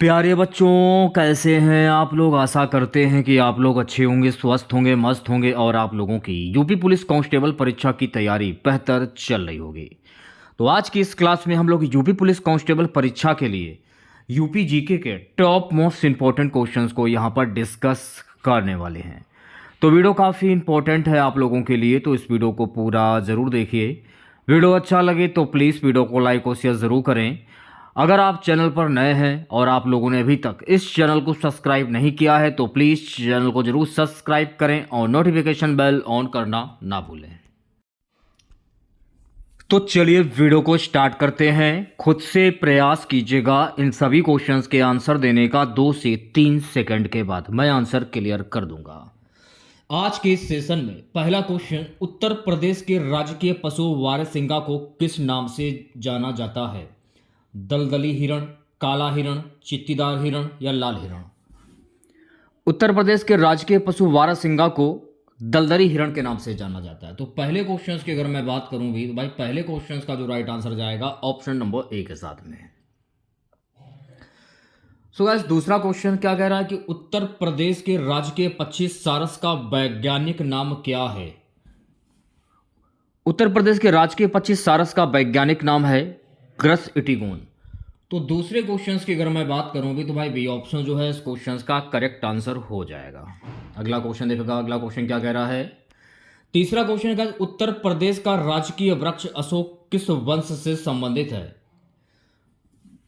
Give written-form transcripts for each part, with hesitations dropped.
प्यारे बच्चों, कैसे हैं आप लोग। आशा करते हैं कि आप लोग अच्छे होंगे, स्वस्थ होंगे, मस्त होंगे और आप लोगों की यूपी पुलिस कांस्टेबल परीक्षा की तैयारी बेहतर चल रही होगी। तो आज की इस क्लास में हम लोग यूपी पुलिस कांस्टेबल परीक्षा के लिए यूपी जीके के टॉप मोस्ट इंपॉर्टेंट क्वेश्चंस को यहाँ पर डिस्कस करने वाले हैं। तो वीडियो काफ़ी इंपॉर्टेंट है आप लोगों के लिए, तो इस वीडियो को पूरा ज़रूर देखिए। वीडियो अच्छा लगे तो प्लीज़ वीडियो को लाइक और शेयर ज़रूर करें। अगर आप चैनल पर नए हैं और आप लोगों ने अभी तक इस चैनल को सब्सक्राइब नहीं किया है तो प्लीज़ चैनल को ज़रूर सब्सक्राइब करें और नोटिफिकेशन बेल ऑन करना ना भूलें। तो चलिए वीडियो को स्टार्ट करते हैं। खुद से प्रयास कीजिएगा इन सभी क्वेश्चंस के आंसर देने का 2 से 3 सेकंड के बाद मैं आंसर क्लियर कर दूंगा। आज के इस सेशन में पहला क्वेश्चन, उत्तर प्रदेश के राजकीय पशु वारसिंगा को किस नाम से जाना जाता है? दलदली हिरण, काला हिरण, चित्तीदार हिरण या लाल हिरण? उत्तर प्रदेश के राजकीय पशु वारसिंगा को दलदली हिरण के नाम से जाना जाता है। तो पहले क्वेश्चंस की अगर मैं बात करूं भी तो भाई पहले क्वेश्चंस का जो राइट आंसर जाएगा ऑप्शन नंबर ए के साथ में। सो गाइस, दूसरा क्वेश्चन क्या कह रहा है कि उत्तर प्रदेश के राजकीय पक्षी सारस का वैज्ञानिक नाम क्या है? उत्तर प्रदेश के राजकीय पक्षी सारस का वैज्ञानिक नाम है ग्रस इटिगोन। तो दूसरे क्वेश्चंस की अगर मैं बात करूं भी तो भाई बी ऑप्शन जो है इस क्वेश्चंस का करेक्ट आंसर हो जाएगा। अगला क्वेश्चन देखेगा, अगला क्वेश्चन क्या कह रहा है। तीसरा क्वेश्चन का, उत्तर प्रदेश का राजकीय वृक्ष अशोक किस वंश से संबंधित है?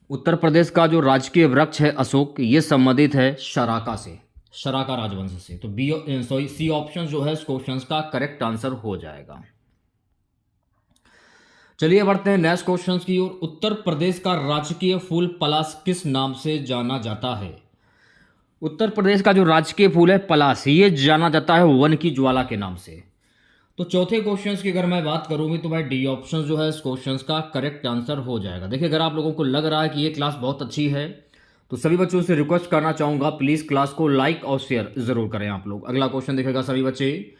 उत्तर प्रदेश का जो राजकीय वृक्ष है अशोक, ये संबंधित है शराका से, शराका राजवंश से। तो सी ऑप्शन जो है इस क्वेश्चन का करेक्ट आंसर हो जाएगा। चलिए बढ़ते हैं नेक्स्ट क्वेश्चन की ओर। उत्तर प्रदेश का राजकीय फूल पलाश किस नाम से जाना जाता है? उत्तर प्रदेश का जो राजकीय फूल है पलाश, ये जाना जाता है वन की ज्वाला के नाम से। तो चौथे क्वेश्चंस की अगर मैं बात करूंगी तो भाई डी ऑप्शन जो है इस क्वेश्चंस का करेक्ट आंसर हो जाएगा। देखिए, अगर आप लोगों को लग रहा है कि ये क्लास बहुत अच्छी है तो सभी बच्चों से रिक्वेस्ट करना चाहूंगा, प्लीज़ क्लास को लाइक और शेयर जरूर करें आप लोग। अगला क्वेश्चन देखेगा सभी बच्चे।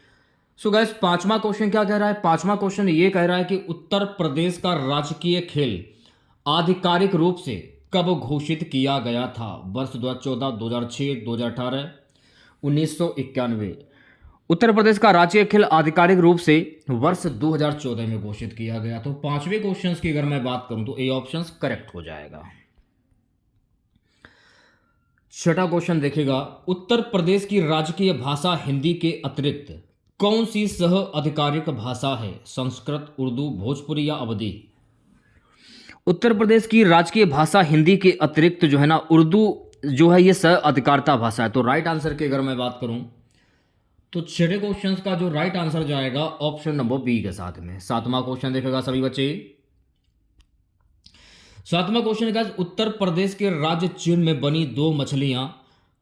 सो गाइस, पांचवा क्वेश्चन क्या कह रहा है? पांचवा क्वेश्चन ये कह रहा है कि उत्तर प्रदेश का राजकीय खेल आधिकारिक रूप से कब घोषित किया गया था? वर्ष 2014, 2006, 2018, 1991। उत्तर प्रदेश का राजकीय खेल आधिकारिक रूप से वर्ष 2014 में घोषित किया गया। तो पांचवें क्वेश्चन की अगर मैं बात करूं तो ए ऑप्शन करेक्ट हो जाएगा। छठा क्वेश्चन देखेगा, उत्तर प्रदेश की राजकीय भाषा हिंदी के अतिरिक्त कौन सी सह आधिकारिक भाषा है? संस्कृत, उर्दू, भोजपुरी या अवधी? उत्तर प्रदेश की राजकीय भाषा हिंदी के अतिरिक्त जो है ना उर्दू जो है ये सह अधिकारिता भाषा है। तो राइट आंसर की अगर मैं बात करूं तो छठे क्वेश्चन का जो राइट आंसर जाएगा ऑप्शन नंबर बी के साथ में। सातवां क्वेश्चन देखेगा सभी बच्चे। सातवां क्वेश्चन का, उत्तर प्रदेश के राज्य चिन्ह में बनी दो मछलियां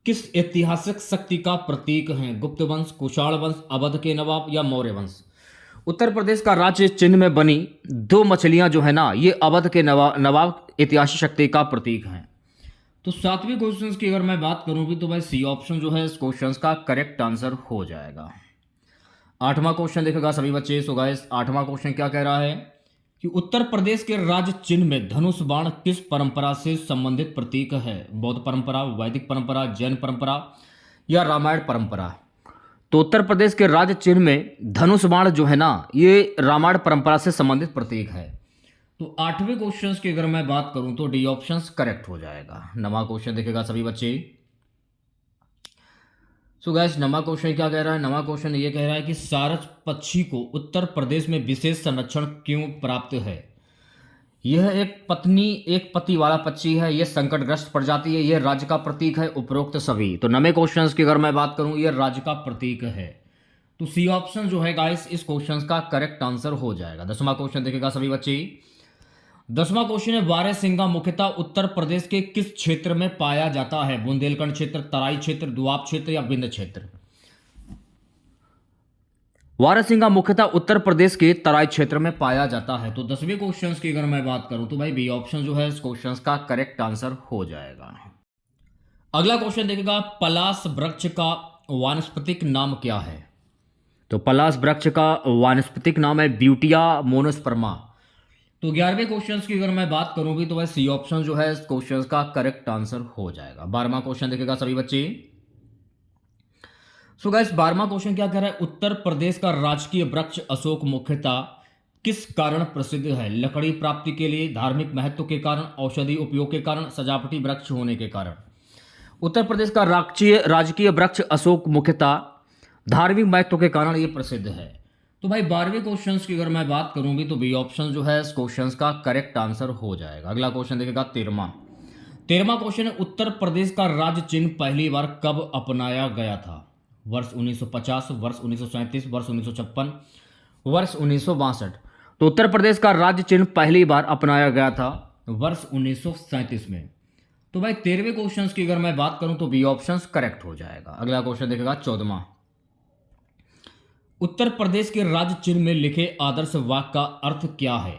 किस ऐतिहासिक शक्ति का प्रतीक हैं? गुप्त वंश, कुषाण वंश, अवध के नवाब या मौर्य वंश? उत्तर प्रदेश का राज्य चिन्ह में बनी दो मछलियां जो है ना ये अवध के नवाब ऐतिहासिक शक्ति का प्रतीक हैं। तो सातवें क्वेश्चन की अगर मैं बात करूं भी तो भाई सी ऑप्शन जो है इस क्वेश्चन का करेक्ट आंसर हो जाएगा। आठवां क्वेश्चन देखेगा सभी बच्चे। सो गाइस, आठवां क्वेश्चन क्या कह रहा है कि उत्तर प्रदेश के राज्य चिन्ह में धनुष बाण किस परंपरा से संबंधित प्रतीक है? बौद्ध परंपरा, वैदिक परंपरा, जैन परंपरा या रामायण परंपरा? तो उत्तर प्रदेश के राज्य चिन्ह में धनुष बाण जो है ना ये रामायण परंपरा से संबंधित प्रतीक है। तो आठवें क्वेश्चन की अगर मैं बात करूं तो डी ऑप्शन करेक्ट हो जाएगा। नवा क्वेश्चन देखेगा सभी बच्चे। सो गैस, नवा क्वेश्चन क्या कह रहा है? नवा क्वेश्चन ये कह रहा है कि सारस पक्षी को उत्तर प्रदेश में विशेष संरक्षण क्यों प्राप्त है? यह एक पति वाला पक्षी है, यह संकटग्रस्त प्रजाति है, यह राज्य का प्रतीक है, उपरोक्त सभी। तो नवे क्वेश्चन की अगर मैं बात करूं यह राज्य का प्रतीक है। तो सी ऑप्शन जो है गाइस इस क्वेश्चन का करेक्ट आंसर हो जाएगा। 10वां क्वेश्चन देखेगा सभी बच्चे। 10वां क्वेश्चन है, वारसिंगा मुख्यतः उत्तर प्रदेश के किस क्षेत्र में पाया जाता है? बुंदेलखंड क्षेत्र, तराई क्षेत्र, दोआब क्षेत्र या विंध्य क्षेत्र? वारसिंगा मुख्यतः उत्तर प्रदेश के तराई क्षेत्र में पाया जाता है। तो 10वें क्वेश्चन की अगर मैं बात करूं तो भाई बी ऑप्शन जो है इस क्वेश्चन का करेक्ट आंसर हो जाएगा। अगला क्वेश्चन देखेगा, पलाश वृक्ष का वानस्पतिक नाम क्या है? तो पलाश वृक्ष का वानस्पतिक नाम है ब्यूटिया मोनोस्पर्मा। तो 11वें क्वेश्चन की अगर मैं बात करूं भी तो भाई सी ऑप्शन जो है इस क्वेश्चन का करेक्ट आंसर हो जाएगा। 12वां क्वेश्चन देखेगा सभी बच्चे। सो गाइस 12वां क्वेश्चन क्या कह रहा है, उत्तर प्रदेश का राजकीय वृक्ष अशोक मुख्यतः किस कारण प्रसिद्ध है? लकड़ी प्राप्ति के लिए, धार्मिक महत्व के कारण, औषधि उपयोग के कारण, सजावटी वृक्ष होने के कारण। उत्तर प्रदेश का राजकीय वृक्ष अशोक मुख्यतः धार्मिक महत्व के कारण ये प्रसिद्ध है। तो भाई 12वें क्वेश्चन की अगर मैं बात करूं भी तो बी ऑप्शन जो है इस क्वेश्चन का करेक्ट आंसर हो जाएगा। अगला क्वेश्चन देखेगा 13वां क्वेश्चन है, उत्तर प्रदेश का राज्य चिन्ह पहली बार कब अपनाया गया था? वर्ष 1950, वर्ष 1937, वर्ष 1956, वर्ष 1962। तो उत्तर प्रदेश का राज्य चिन्ह पहली बार अपनाया गया था वर्ष 1937 में। तो भाई 13वें क्वेश्चन की अगर मैं बात करूं तो बी ऑप्शन करेक्ट हो जाएगा। अगला क्वेश्चन देखेगा 14वां, उत्तर प्रदेश के राज्य चिन्ह में लिखे आदर्श वाक्य का अर्थ क्या है?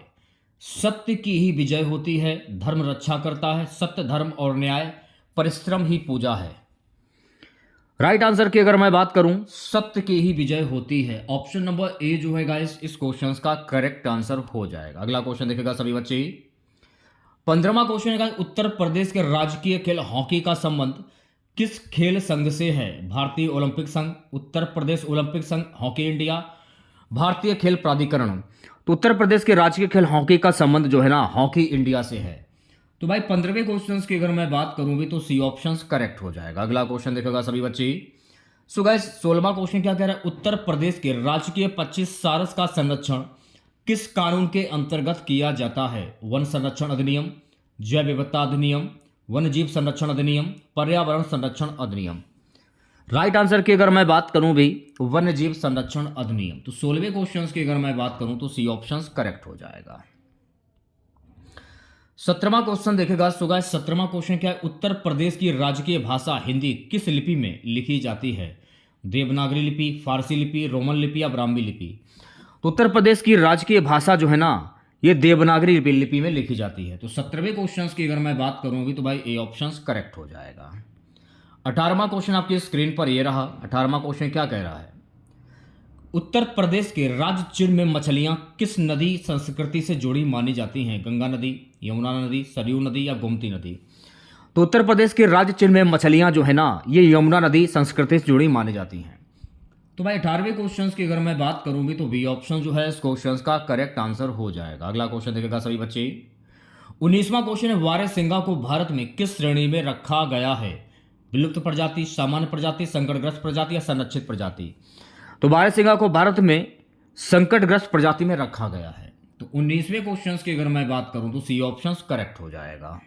सत्य की ही विजय होती है, धर्म रक्षा करता है, सत्य धर्म और न्याय, परिश्रम ही पूजा है। राइट आंसर की अगर मैं बात करूं सत्य की ही विजय होती है, ऑप्शन नंबर ए जो है गाइस इस क्वेश्चन का करेक्ट आंसर हो जाएगा। अगला क्वेश्चन देखेगा सभी बच्चे। 15वां क्वेश्चन है, उत्तर प्रदेश के राजकीय खेल हॉकी का संबंध किस खेल संघ से है? भारतीय ओलंपिक संघ, उत्तर प्रदेश ओलंपिक संघ, हॉकी इंडिया, भारतीय खेल प्राधिकरण। तो उत्तर प्रदेश के राजकीय खेल हॉकी का संबंध जो है ना हॉकी इंडिया से है। तो भाई 15वें क्वेश्चन की अगर मैं बात करूं भी तो सी ऑप्शन करेक्ट हो जाएगा। अगला क्वेश्चन देखेगा सभी बच्चे। सो गाइस 16वां क्वेश्चन क्या कह रहा है, उत्तर प्रदेश के राजकीय 25 सारस का संरक्षण किस कानून के अंतर्गत किया जाता है? वन संरक्षण अधिनियम, जैव विविधता अधिनियम, वन्यजीव संरक्षण अधिनियम, पर्यावरण संरक्षण अधिनियम। राइट आंसर की अगर मैं बात करूं भी वन्यजीव संरक्षण अधिनियम। तो 16वें क्वेश्चन की अगर मैं बात करूं तो सी ऑप्शन करेक्ट हो जाएगा। 17वां क्वेश्चन देखेगा। सो गाइस 17वां क्वेश्चन क्या है, उत्तर प्रदेश की राजकीय भाषा हिंदी किस लिपि में लिखी जाती है? देवनागरी लिपि, फारसी लिपि, रोमन लिपि या ब्राह्मी लिपि। तो उत्तर प्रदेश की राजकीय भाषा जो है ना ये देवनागरी लिपि में लिखी जाती है। तो 17वें क्वेश्चन की अगर मैं बात करूंगी तो भाई ए ऑप्शन करेक्ट हो जाएगा। 18वां क्वेश्चन आपकी स्क्रीन पर ये रहा। 18वां क्वेश्चन क्या कह रहा है, उत्तर प्रदेश के राज्य चिन्ह में मछलियां किस नदी संस्कृति से जुड़ी मानी जाती हैं? गंगा नदी, यमुना नदी, सरयू नदी या गोमती नदी। तो उत्तर प्रदेश के राज्य चिन्ह में मछलियां जो है ना ये यमुना नदी संस्कृति से जुड़ी मानी जाती हैं। तो भाई 18वें क्वेश्चन की अगर मैं बात करूं भी तो बी ऑप्शन जो है इस क्वेश्चन का करेक्ट आंसर हो जाएगा। अगला क्वेश्चन देखेगा सभी बच्चे। 19वां क्वेश्चन है, वारसिंगा को भारत में किस श्रेणी में रखा गया है? विलुप्त प्रजाति, सामान्य प्रजाति, संकटग्रस्त प्रजाति या संरक्षित प्रजाति। तो वारसिंगा को भारत में संकटग्रस्त प्रजाति में रखा गया है। तो 19वें क्वेश्चन की अगर मैं बात करूं तो सी ऑप्शन करेक्ट हो जाएगा।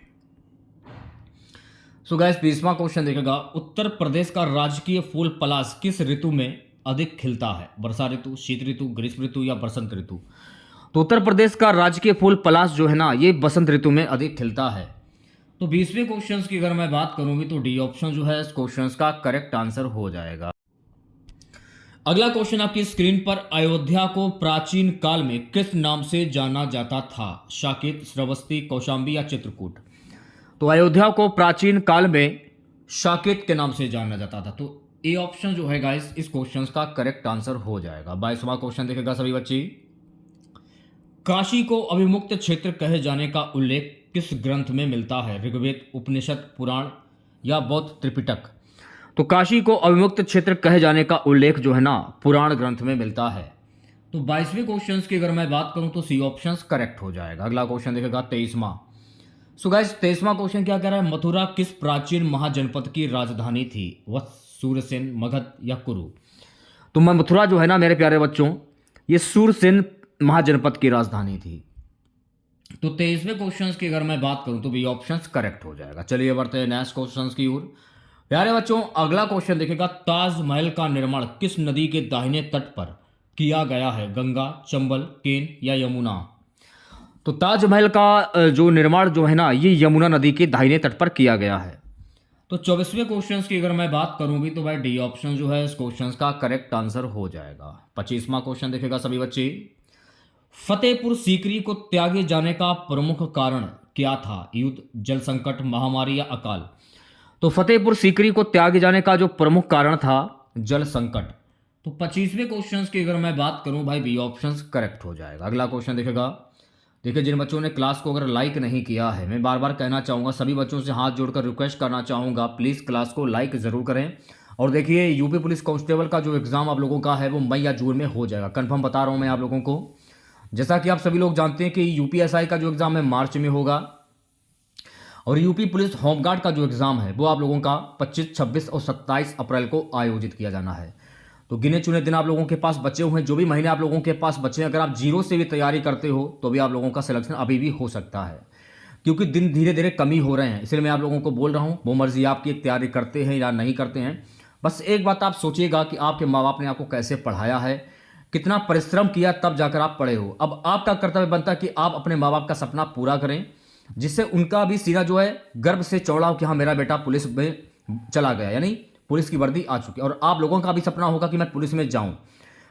सो गाइस 20वां क्वेश्चन देखेगा, उत्तर प्रदेश का राजकीय फूल पलाश किस ऋतु में अधिक खिलता है? वर्षा ऋतु, शीत ऋतु, ग्रीष्म ऋतु या बसंत ऋतु। तो उत्तर प्रदेश का राजकीय फूल पलाश जो है ना ये बसंत ऋतु में अधिक खिलता है। तो 20वें क्वेश्चन की अगर मैं बात करूंगी तो डी ऑप्शन जो है इस क्वेश्चन का करेक्ट आंसर हो जाएगा। अगला क्वेश्चन आपकी स्क्रीन पर, अयोध्या को प्राचीन काल में किस नाम से जाना जाता था? शाकित, श्रावस्ती, कौशांबी या चित्रकूट। तो अयोध्या को प्राचीन काल में शाकित के नाम से जाना जाता था। तो ए ऑप्शन जो है गाइस इस क्वेश्चन का करेक्ट आंसर हो जाएगा। 22वां क्वेश्चन देखेगा सभी बच्चे। काशी को अविमुक्त क्षेत्र कहे जाने का उल्लेख किस ग्रंथ में मिलता है? ऋग्वेद, उपनिषद, पुराण या बौद्ध त्रिपिटक। तो काशी को अविमुक्त क्षेत्र कहे जाने का उल्लेख जो है ना पुराण ग्रंथ में मिलता है। तो 22वें क्वेश्चन की अगर मैं बात करूं तो सी ऑप्शन करेक्ट हो जाएगा। अगला क्वेश्चन देखेगा 23वां। सो गाइस 23वां क्वेश्चन क्या कह रहा है, मथुरा किस प्राचीन महाजनपद की राजधानी थी? वह सूरसेन, मगध या कुरु। तो मथुरा जो है ना मेरे प्यारे बच्चों ये सूरसेन महाजनपद की राजधानी थी। तो 23वें क्वेश्चन की अगर मैं बात करूं तो बी ऑप्शन करेक्ट हो जाएगा। चलिए बढ़ते हैं नेक्स्ट क्वेश्चन की ओर। प्यारे बच्चों अगला क्वेश्चन देखेगा, ताजमहल का निर्माण किस नदी के दाहिने तट पर किया गया है? गंगा, चंबल, केन या यमुना। तो ताजमहल का जो निर्माण जो है ना ये यमुना नदी के दाहिने तट पर किया गया है। तो 24वें क्वेश्चन की अगर मैं बात करूंगी तो भाई डी ऑप्शन जो है इस क्वेश्चन का करेक्ट आंसर हो जाएगा। 25वां क्वेश्चन देखेगा सभी बच्चे। फतेहपुर सीकरी को त्यागे जाने का प्रमुख कारण क्या था? युद्ध, जल संकट, महामारी या अकाल। तो फतेहपुर सीकरी को त्यागे जाने का जो प्रमुख कारण था जल संकट। तो 25वें क्वेश्चन की अगर मैं बात करूं भाई बी ऑप्शन करेक्ट हो जाएगा। अगला क्वेश्चन देखेगा देखिए, जिन बच्चों ने क्लास को अगर लाइक नहीं किया है, मैं बार बार कहना चाहूँगा, सभी बच्चों से हाथ जोड़कर रिक्वेस्ट करना चाहूँगा, प्लीज़ क्लास को लाइक ज़रूर करें। और देखिए, यूपी पुलिस कांस्टेबल का जो एग्ज़ाम आप लोगों का है वो मई या जून में हो जाएगा, कंफर्म बता रहा हूँ मैं आप लोगों को। जैसा कि आप सभी लोग जानते हैं कि यूपीएसआई का जो एग्ज़ाम है मार्च में होगा, और यूपी पुलिस होमगार्ड का जो एग्ज़ाम है वो आप लोगों का 25, 26 और 27 अप्रैल को आयोजित किया जाना है। तो गिने चुने दिन आप लोगों के पास बचे हुए हैं, जो भी महीने आप लोगों के पास बचे हैं, अगर आप जीरो से भी तैयारी करते हो तो भी आप लोगों का सिलेक्शन अभी भी हो सकता है, क्योंकि दिन धीरे धीरे कमी हो रहे हैं। इसलिए मैं आप लोगों को बोल रहा हूँ, वो मर्जी आपकी, तैयारी करते हैं या नहीं करते हैं। बस एक बात आप सोचिएगा कि आपके माँ बाप ने आपको कैसे पढ़ाया है, कितना परिश्रम किया, तब जाकर आप पढ़े हो। अब आपका कर्तव्य बनता है कि आप अपने माँ बाप का सपना पूरा करें, जिससे उनका भी सीना जो है गर्व से चौड़ा हो कि हाँ, मेरा बेटा पुलिस में चला गया, यानी पुलिस की वर्दी आ चुकी है। और आप लोगों का भी सपना होगा कि मैं पुलिस में जाऊं।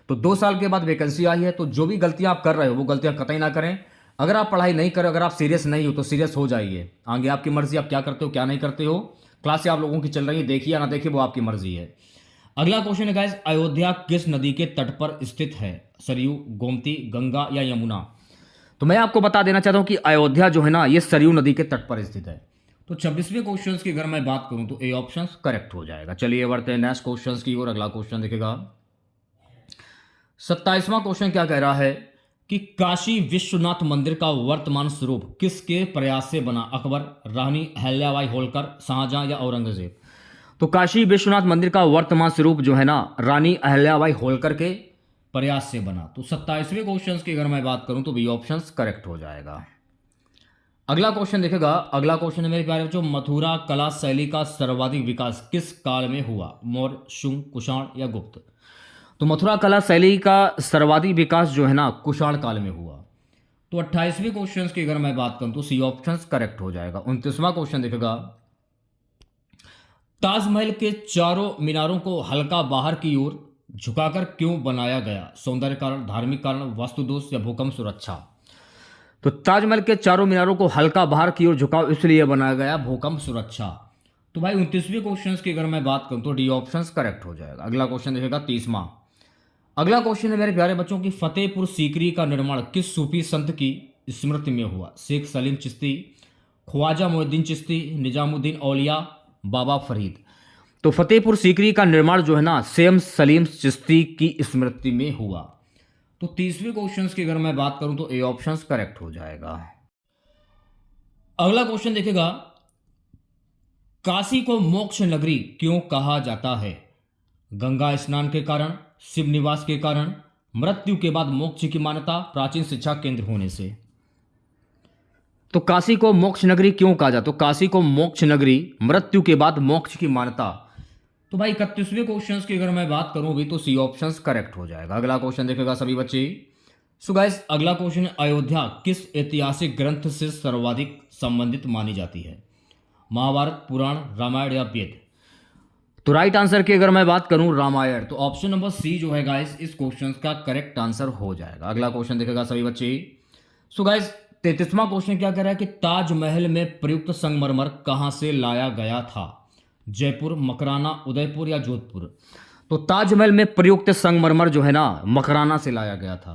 तो 2 साल के बाद वैकेंसी आई है, तो जो भी गलतियां आप कर रहे हो वो गलतियां कतई ना करें। अगर आप पढ़ाई नहीं करें, अगर आप सीरियस नहीं हो तो सीरियस हो जाइए। आगे आपकी मर्जी, आप क्या करते हो क्या नहीं करते हो। क्लासें आप लोगों की चल रही है, देखिए या ना देखिए वो आपकी मर्जी है। अगला क्वेश्चन है गाइस, अयोध्या किस नदी के तट पर स्थित है? सरयू, गोमती, गंगा या यमुना? तो मैं आपको बता देना चाहता हूं कि अयोध्या जो है ना, ये सरयू नदी के तट पर स्थित है। तो 26वें क्वेश्चन की अगर मैं बात करूं तो ए ऑप्शन करेक्ट हो जाएगा। चलिए बढ़ते हैं नेक्स्ट क्वेश्चन की ओर। अगला क्वेश्चन देखेगा 27वां क्वेश्चन क्या कह रहा है कि काशी विश्वनाथ मंदिर का वर्तमान स्वरूप किसके प्रयास से बना? अकबर, रानी अहिल्याबाई होलकर, शाहजहां या औरंगजेब? तो काशी विश्वनाथ मंदिर का वर्तमान स्वरूप जो है ना, रानी अहिल्याबाई होलकर के प्रयास से बना। तो 27वें क्वेश्चन की अगर मैं बात करूं तो बी ऑप्शन करेक्ट हो जाएगा। अगला क्वेश्चन देखेगा, अगला क्वेश्चन है मेरे प्यारे बच्चों, मथुरा कला शैली का सर्वाधिक विकास किस काल में हुआ? मौर्य, शुंग, कुषाण या गुप्त? तो मथुरा कला शैली का सर्वाधिक विकास जो है ना, कुषाण काल में हुआ। तो 28वें क्वेश्चन की अगर मैं बात करूं तो सी ऑप्शन करेक्ट हो जाएगा। 29वां क्वेश्चन देखेगा, ताजमहल के चारों मीनारों को हल्का बाहर की ओर झुकाकर क्यों बनाया गया? सौंदर्य कारण, धार्मिक कारण, वास्तु दोष या भूकंप सुरक्षा? तो ताजमहल के चारों मीनारों को हल्का बाहर की ओर झुकाव इसलिए बनाया गया, भूकंप सुरक्षा। तो भाई 29वें क्वेश्चन की अगर मैं बात करूं तो डी ऑप्शन करेक्ट हो जाएगा। अगला क्वेश्चन देखेगा 30वां। अगला क्वेश्चन है मेरे प्यारे बच्चों की, फतेहपुर सीकरी का निर्माण किस सूफी संत की स्मृति में हुआ? शेख सलीम चिश्ती, ख्वाजा मोइनुद्दीन चिश्ती, निजामुद्दीन औलिया, बाबा फरीद? तो फतेहपुर सीकरी का निर्माण जो है ना, शेख सलीम चिश्ती की स्मृति में हुआ। तो 30वें क्वेश्चन की अगर मैं बात करूं तो ए ऑप्शन करेक्ट हो जाएगा। अगला क्वेश्चन देखेगा, काशी को मोक्ष नगरी क्यों कहा जाता है? गंगा स्नान के कारण, शिव निवास के कारण, मृत्यु के बाद मोक्ष की मान्यता, प्राचीन शिक्षा केंद्र होने से? तो काशी को मोक्ष नगरी क्यों कहा जाता? तो काशी को मोक्ष नगरी, मृत्यु के बाद मोक्ष की मान्यता। तो भाई 31वें क्वेश्चन की अगर मैं बात करूं भी तो सी ऑप्शन करेक्ट हो जाएगा। अगला क्वेश्चन देखेगा सभी बच्चे। सो गाइस, अगला क्वेश्चन है, अयोध्या किस ऐतिहासिक ग्रंथ से सर्वाधिक संबंधित मानी जाती है? महाभारत, पुराण, रामायण या वेद? तो राइट आंसर की अगर मैं बात करूं रामायण, तो ऑप्शन नंबर सी जो है गाइस इस क्वेश्चन का करेक्ट आंसर हो जाएगा। अगला क्वेश्चन देखेगा सभी बच्चे। सो गाइस 33वां क्वेश्चन क्या कह रहा है कि ताजमहल में प्रयुक्त संगमरमर कहां से लाया गया था? जयपुर, मकराना, उदयपुर या जोधपुर? तो ताजमहल में प्रयुक्त संगमरमर जो है ना, मकराना से लाया गया था।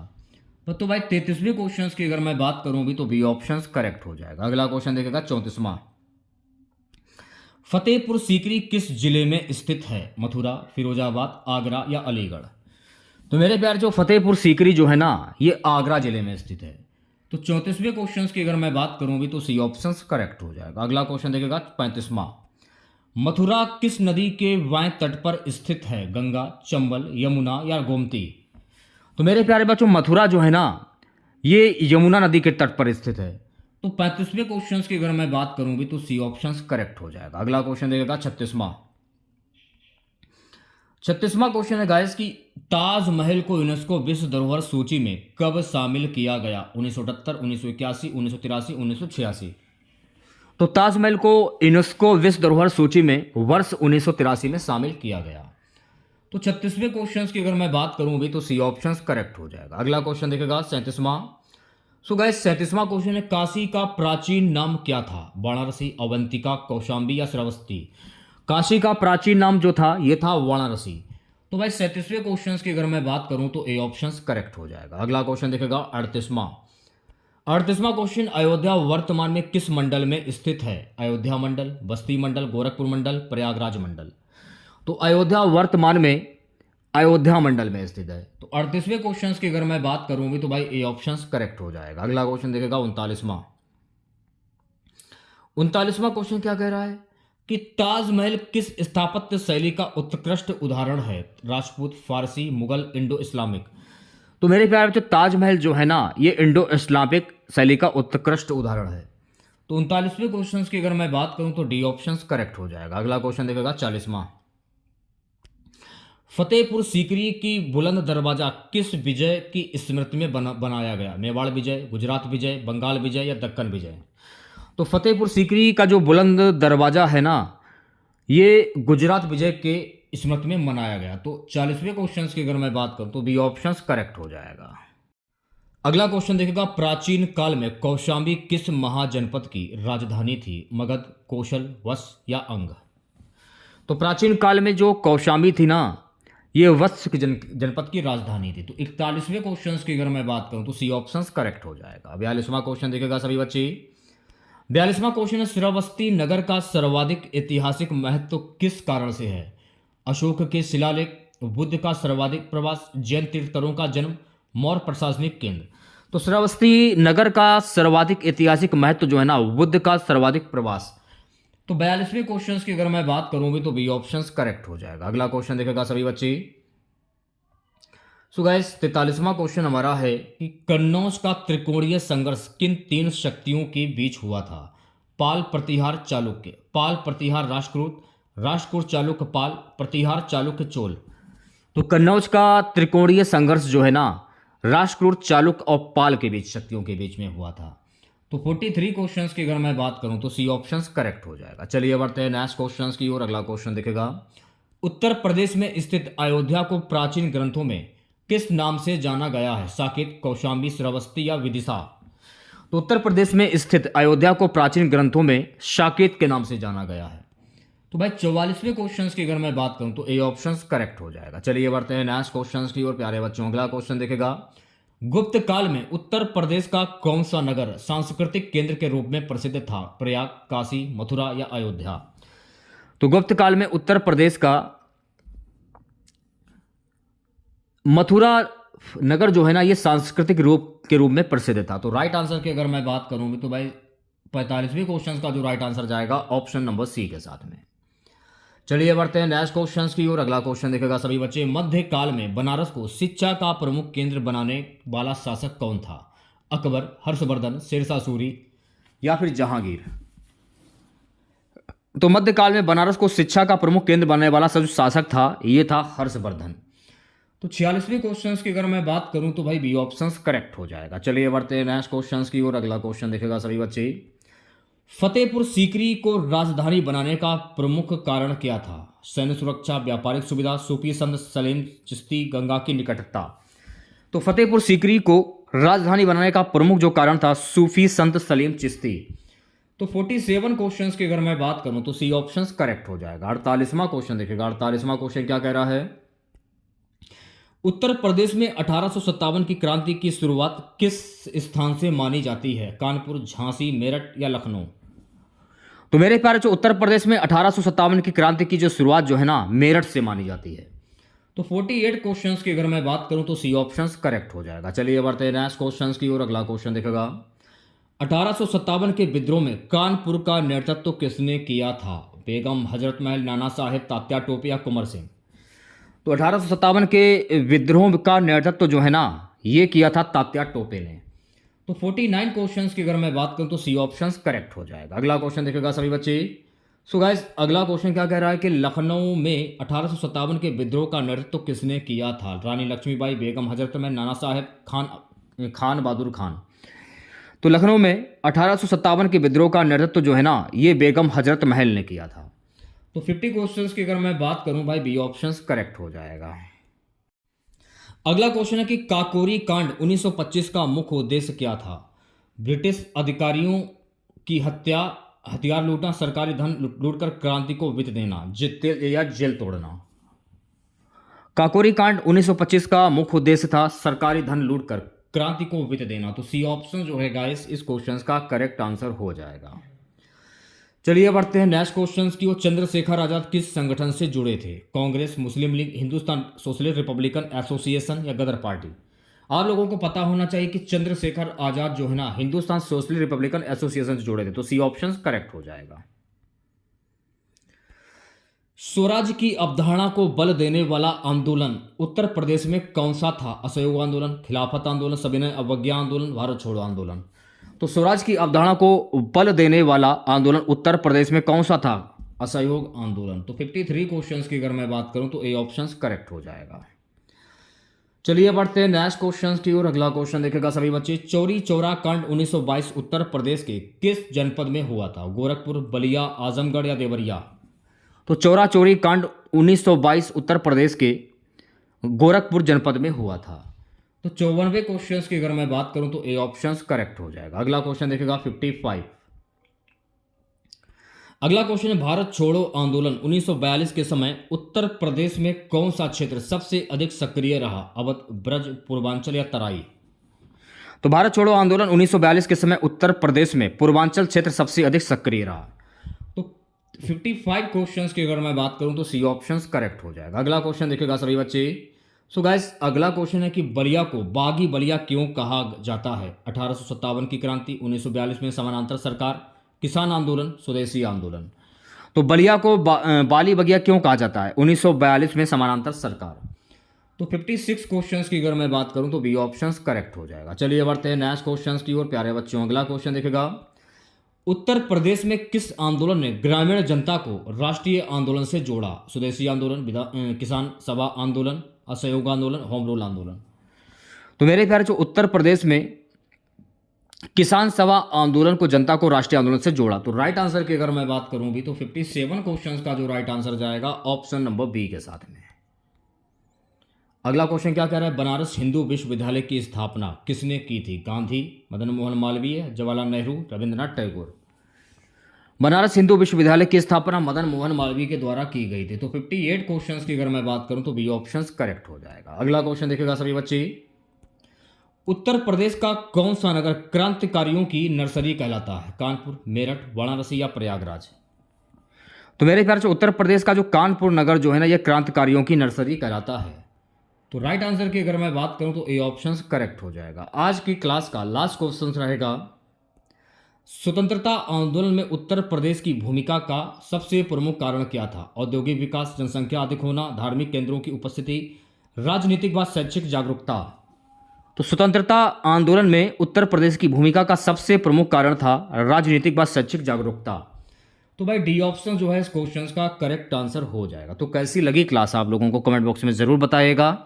तो भाई 33वें क्वेश्चन की अगर मैं बात करूं भी तो बी ऑप्शन करेक्ट हो जाएगा। अगला क्वेश्चन देखेगा 34वां। फतेहपुर सीकरी किस जिले में स्थित है? मथुरा, फिरोजाबाद, आगरा या अलीगढ़? तो मेरे प्यार जो फतेहपुर सीकरी जो है ना, ये आगरा जिले में स्थित है। तो 34वें क्वेश्चन की अगर मैं बात करूं भी तो सी ऑप्शन करेक्ट हो जाएगा। अगला क्वेश्चन देखेगा 35वां। मथुरा किस नदी के बाएं तट पर स्थित है? गंगा, चंबल, यमुना या गोमती? तो मेरे प्यारे बच्चों मथुरा जो है ना, ये यमुना नदी के तट पर स्थित है। तो 35वें क्वेश्चन की अगर मैं बात करूं भी तो सी ऑप्शन करेक्ट हो जाएगा। अगला क्वेश्चन देखेगा 36वां। 36वां क्वेश्चन है गाइस कि ताजमहल को यूनेस्को विश्व धरोहर सूची में कब शामिल किया गया? 1978, 1981, 1983, 1986? तो ताजमहल को यूनेस्को विश्व धरोहर सूची में वर्ष 1983 में शामिल किया गया। तो 36वें क्वेश्चन की अगर मैं बात करूं भी तो सी ऑप्शन करेक्ट हो जाएगा। अगला क्वेश्चन देखेगा 37वां। सो गाइस 37वां क्वेश्चन है, काशी का प्राचीन नाम क्या था? वाराणसी, अवंतिका, कौशाम्बी या श्रावस्ती? काशी का प्राचीन नाम जो था ये था वाराणसी। तो भाई 37वें क्वेश्चन की अगर मैं बात करूं तो ए ऑप्शन करेक्ट हो जाएगा। अगला क्वेश्चन देखेगा 38वां। 38वां क्वेश्चन, अयोध्या वर्तमान में किस मंडल में स्थित है? अयोध्या मंडल, बस्ती मंडल, गोरखपुर मंडल, प्रयागराज मंडल। तो अयोध्या वर्तमान में अयोध्या मंडल में स्थित है। तो 38वें क्वेश्चन की अगर मैं बात करूंगी तो भाई ए ऑप्शन करेक्ट हो जाएगा। अगला क्वेश्चन देखेगा 39वां क्वेश्चन क्या कह रहा है कि ताजमहल किस स्थापत्य शैली का उत्कृष्ट उदाहरण है? राजपूत, फारसी, मुगल, इंडो इस्लामिक। तो मेरे प्यारे बच्चों, ताजमहल जो है ना, ये इंडो इस्लामिक शैली का उत्कृष्ट उदाहरण है। तो 39वें क्वेश्चन की अगर मैं बात करूं तो डी ऑप्शन करेक्ट हो जाएगा। अगला क्वेश्चन देखेगा 40वां, फतेहपुर सीकरी की बुलंद दरवाजा किस विजय की स्मृति में बनाया गया? मेवाड़ विजय, गुजरात विजय, बंगाल विजय या दक्कन विजय। तो फतेहपुर सीकरी का जो बुलंद दरवाजा है ना, ये गुजरात विजय के स्मृति में मनाया गया। तो 40वें क्वेश्चन की अगर मैं बात करूं तो बी ऑप्शन करेक्ट हो जाएगा। अगला क्वेश्चन देखेगा, प्राचीन काल में कौशाम्बी किस महाजनपद की राजधानी थी? मगध, कौशल, वत्स या अंग। तो प्राचीन काल में जो कौशाम्बी थी ना, ये वत्स की जनपद की राजधानी थी। तो 41वें क्वेश्चन की अगर मैं बात करूं तो सी ऑप्शन करेक्ट हो जाएगा। 42वां क्वेश्चन देखेगा सभी बच्चे। 42वां क्वेश्चन है, श्रावस्ती नगर का सर्वाधिक ऐतिहासिक महत्व किस कारण से है? अशोक के शिलालेख, बुद्ध का सर्वाधिक प्रवास, जैन तीर्थंकरों का जन्म, मौर्य प्रशासनिक केंद्र। तो श्रावस्ती नगर का सर्वाधिक ऐतिहासिक महत्व जो है ना, बुद्ध का सर्वाधिक प्रवास। तो 42वें क्वेश्चन की अगर मैं बात करूंगी तो बी ऑप्शन करेक्ट हो जाएगा। अगला क्वेश्चन देखेगा सभी बच्चे। सो गाइस, 43वां क्वेश्चन हमारा है कि कन्नौज का त्रिकोणीय संघर्ष किन 3 शक्तियों के बीच हुआ था? पाल, प्रतिहार, चालुक्य। पाल, प्रतिहार, राष्ट्रकूट, राष्ट्रकूट, चालुक्य, पाल, प्रतिहार, चालुक्य, चोल। तो कन्नौज का त्रिकोणीय संघर्ष जो है ना, राष्ट्रकूट, चालुक्य और पाल के बीच, शक्तियों के बीच में हुआ था। तो 43 क्वेश्चंस की अगर मैं बात करूं तो सी ऑप्शन करेक्ट हो जाएगा। चलिए बढ़ते हैं नेक्स्ट क्वेश्चंस की ओर। अगला क्वेश्चन दिखेगा, उत्तर प्रदेश में स्थित अयोध्या को प्राचीन ग्रंथों में किस नाम से जाना गया है? साकेत, कौशाम्बी, श्रावस्ती या विदिशा। तो उत्तर प्रदेश में स्थित अयोध्या को प्राचीन ग्रंथों में साकेत के नाम से जाना गया है। तो भाई 44वें क्वेश्चन की अगर मैं बात करूं तो ए ऑप्शन करेक्ट हो जाएगा। चलिए बढ़ते हैं नेक्स्ट क्वेश्चन की ओर प्यारे बच्चों। अगला क्वेश्चन देखेगा, गुप्त काल में उत्तर प्रदेश का कौन सा नगर सांस्कृतिक केंद्र के रूप में प्रसिद्ध था? प्रयाग, काशी, मथुरा या अयोध्या। तो गुप्त काल में उत्तर प्रदेश का मथुरा नगर जो है ना, ये सांस्कृतिक रूप के रूप में प्रसिद्ध था। तो राइट आंसर की अगर मैं बात करूं तो भाई 45वें क्वेश्चन का जो राइट आंसर जाएगा ऑप्शन नंबर सी के साथ में। चलिए बढ़ते हैं नेक्स्ट क्वेश्चन की ओर। अगला क्वेश्चन देखेगा सभी बच्चे, मध्य काल में बनारस को शिक्षा का प्रमुख केंद्र बनाने वाला शासक कौन था? अकबर, हर्षवर्धन, शेरशाह सूरी या फिर जहांगीर। तो मध्य काल में बनारस को शिक्षा का प्रमुख केंद्र बनाने वाला जो शासक था, ये था हर्षवर्धन। तो 46वें क्वेश्चन की अगर मैं बात करूं तो भाई बी ऑप्शन करेक्ट हो जाएगा। चलिए बढ़ते हैं नेक्स्ट क्वेश्चन की ओर। अगला क्वेश्चन देखेगा सभी बच्चे, फतेहपुर सीकरी को राजधानी बनाने का प्रमुख कारण क्या था? सैन्य सुरक्षा, व्यापारिक सुविधा, सूफी संत सलीम चिश्ती, गंगा की निकटता। तो फतेहपुर सीकरी को राजधानी बनाने का प्रमुख जो कारण था, सूफी संत सलीम चिश्ती। तो 47 क्वेश्चन की अगर मैं बात करूं तो सी ऑप्शन करेक्ट हो जाएगा। 48वां क्वेश्चन देखिएगा। 48वां क्वेश्चन क्या कह रहा है, उत्तर प्रदेश में 1857 की क्रांति की शुरुआत किस स्थान से मानी जाती है? कानपुर, झांसी, मेरठ या लखनऊ। तो मेरे प्यारे जो उत्तर प्रदेश में 1857 की क्रांति की जो शुरुआत जो है ना, मेरठ से मानी जाती है। तो 48 क्वेश्चंस की अगर मैं बात करूं तो सी ऑप्शन करेक्ट हो जाएगा। चलिए बढ़ते हैं नेक्स्ट क्वेश्चंस की ओर। अगला क्वेश्चन देखेगा, 1857 के विद्रोह में कानपुर का नेतृत्व किसने किया था? बेगम हजरत महल, नाना साहेब, तात्या टोपे या कुंवर सिंह। तो 1857 के विद्रोह का नेतृत्व जो है ना, ये किया था तात्या टोपे ने। तो 49 क्वेश्चंस की अगर मैं बात करूं तो सी ऑप्शन करेक्ट हो जाएगा। अगला क्वेश्चन देखेगा सभी बच्चे। सो गाइस, अगला क्वेश्चन क्या कह रहा है कि लखनऊ में 1857 के विद्रोह का नेतृत्व किसने किया था? रानी लक्ष्मीबाई, बेगम हजरत महल, नाना साहेब, खान बहादुर खान। तो लखनऊ में 1857 के विद्रोह का नेतृत्व जो है ना, ये बेगम हजरत महल ने किया था। तो 50 क्वेश्चंस की अगर मैं बात करूं भाई बी ऑप्शन करेक्ट हो जाएगा। अगला क्वेश्चन है कि काकोरी कांड 1925 का मुख्य उद्देश्य क्या था? ब्रिटिश अधिकारियों की हत्या, हथियार लूटना, सरकारी धन लूटकर क्रांति को वित्त देना, या जेल तोड़ना। काकोरी कांड 1925 का मुख्य उद्देश्य था सरकारी धन लूटकर क्रांति को वित्त देना। तो सी ऑप्शन जो है गाइस इस क्वेश्चन का करेक्ट आंसर हो जाएगा। चलिए बढ़ते हैं नेक्स्ट क्वेश्चन की ओर। चंद्रशेखर आजाद किस संगठन से जुड़े थे? कांग्रेस, मुस्लिम लीग, हिंदुस्तान सोशलिस्ट रिपब्लिकन एसोसिएशन या गदर पार्टी? आप लोगों को पता होना चाहिए कि चंद्रशेखर आजाद जो है ना हिंदुस्तान सोशलिस्ट रिपब्लिकन एसोसिएशन से जुड़े थे। तो सी ऑप्शन करेक्ट हो जाएगा। स्वराज की अवधारणा को बल देने वाला आंदोलन उत्तर प्रदेश में कौन सा था? असहयोग आंदोलन, खिलाफत आंदोलन, सविनय अवज्ञा आंदोलन, भारत छोड़ो आंदोलन? तो स्वराज की अवधारणा को बल देने वाला आंदोलन उत्तर प्रदेश में कौन सा था? असहयोग आंदोलन। तो 53 क्वेश्चंस की अगर मैं बात करूं तो ए ऑप्शन करेक्ट हो जाएगा। चलिए बढ़ते हैं नेक्स्ट क्वेश्चन की ओर। अगला क्वेश्चन देखेगा सभी बच्चे। चौरी चौरा कांड 1922 उत्तर प्रदेश के किस जनपद में हुआ था? गोरखपुर, बलिया, आजमगढ़ या देवरिया? तो चौरा चौरी कांड 1922 उत्तर प्रदेश के गोरखपुर जनपद में हुआ था। तो 54वें क्वेश्चन की अगर मैं बात करूं तो ए ऑप्शन करेक्ट हो जाएगा। अगला क्वेश्चन देखेगा 55। अगला क्वेश्चन है भारत छोड़ो आंदोलन 1942 के समय उत्तर प्रदेश में कौन सा क्षेत्र सबसे अधिक सक्रिय रहा? अवध, ब्रज, पूर्वांचल या तराई? तो भारत छोड़ो आंदोलन 1942 के समय उत्तर प्रदेश में पूर्वांचल क्षेत्र सबसे अधिक सक्रिय रहा। तो 55 क्वेश्चंस की अगर मैं बात करूं तो सी ऑप्शन करेक्ट हो जाएगा। अगला क्वेश्चन देखेगा सभी बच्चे। सो गाइस अगला क्वेश्चन है कि बलिया को बागी बलिया क्यों कहा जाता है? 1857 की क्रांति, 1942 में समानांतर सरकार, किसान आंदोलन, स्वदेशी आंदोलन? तो बलिया को बाली बगिया क्यों कहा जाता है? 1942 में समानांतर सरकार। तो 56 क्वेश्चंस की अगर मैं बात करूं तो बी ऑप्शन करेक्ट हो जाएगा। चलिए बढ़ते हैं नेक्स्ट क्वेश्चंस की ओर प्यारे बच्चों। अगला क्वेश्चन देखेगा उत्तर प्रदेश में किस आंदोलन ने ग्रामीण जनता को राष्ट्रीय आंदोलन से जोड़ा? स्वदेशी आंदोलन, किसान सभा आंदोलन, असहयोग आंदोलन, होम रूल आंदोलन? तो मेरे प्यारे जो उत्तर प्रदेश में किसान सभा आंदोलन को जनता को राष्ट्रीय आंदोलन से जोड़ा। तो राइट आंसर की अगर मैं बात करूं भी तो 57 क्वेश्चंस का जो राइट आंसर जाएगा ऑप्शन नंबर बी के साथ में। अगला क्वेश्चन क्या कह रहा है? बनारस हिंदू विश्वविद्यालय की स्थापना किसने की थी? गांधी, मदन मोहन मालवीय, जवाहरलाल नेहरू, रविंद्रनाथ टैगोर? बनारस हिंदू विश्वविद्यालय की स्थापना मदन मोहन मालवीय के द्वारा की गई थी। तो 58 क्वेश्चंस की अगर मैं बात करूं तो बी ऑप्शन करेक्ट हो जाएगा। अगला क्वेश्चन देखेगा सभी बच्चे। उत्तर प्रदेश का कौन सा नगर क्रांतिकारियों की नर्सरी कहलाता है? कानपुर, मेरठ, वाराणसी या प्रयागराज? तो मेरे ख्याल से उत्तर प्रदेश का जो कानपुर नगर जो है ना, यह क्रांतिकारियों की नर्सरी कहलाता है। तो राइट आंसर की अगर मैं बात करूं तो ए ऑप्शन करेक्ट हो जाएगा। आज की क्लास का लास्ट क्वेश्चन रहेगा स्वतंत्रता आंदोलन में उत्तर प्रदेश की भूमिका का सबसे प्रमुख कारण क्या था? औद्योगिक विकास, जनसंख्या अधिक होना, धार्मिक केंद्रों की उपस्थिति, राजनीतिक व शैक्षिक जागरूकता? तो स्वतंत्रता आंदोलन में उत्तर प्रदेश की भूमिका का सबसे प्रमुख कारण था राजनीतिक व शैक्षिक जागरूकता। तो भाई डी ऑप्शन जो है इस क्वेश्चन का करेक्ट आंसर हो जाएगा। तो कैसी लगी क्लास आप लोगों को कमेंट बॉक्स में ज़रूर बताइएगा।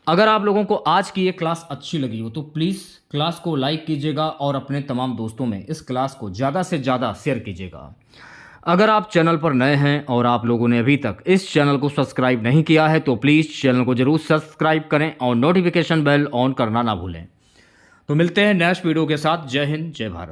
अगर आप लोगों को आज की ये क्लास अच्छी लगी हो तो प्लीज़ क्लास को लाइक कीजिएगा और अपने तमाम दोस्तों में इस क्लास को ज़्यादा से ज़्यादा शेयर कीजिएगा। अगर आप चैनल पर नए हैं और आप लोगों ने अभी तक इस चैनल को सब्सक्राइब नहीं किया है तो प्लीज़ चैनल को ज़रूर सब्सक्राइब करें और नोटिफिकेशन बेल ऑन करना ना भूलें। तो मिलते हैं नेक्स्ट वीडियो के साथ। जय हिंद, जय भारत।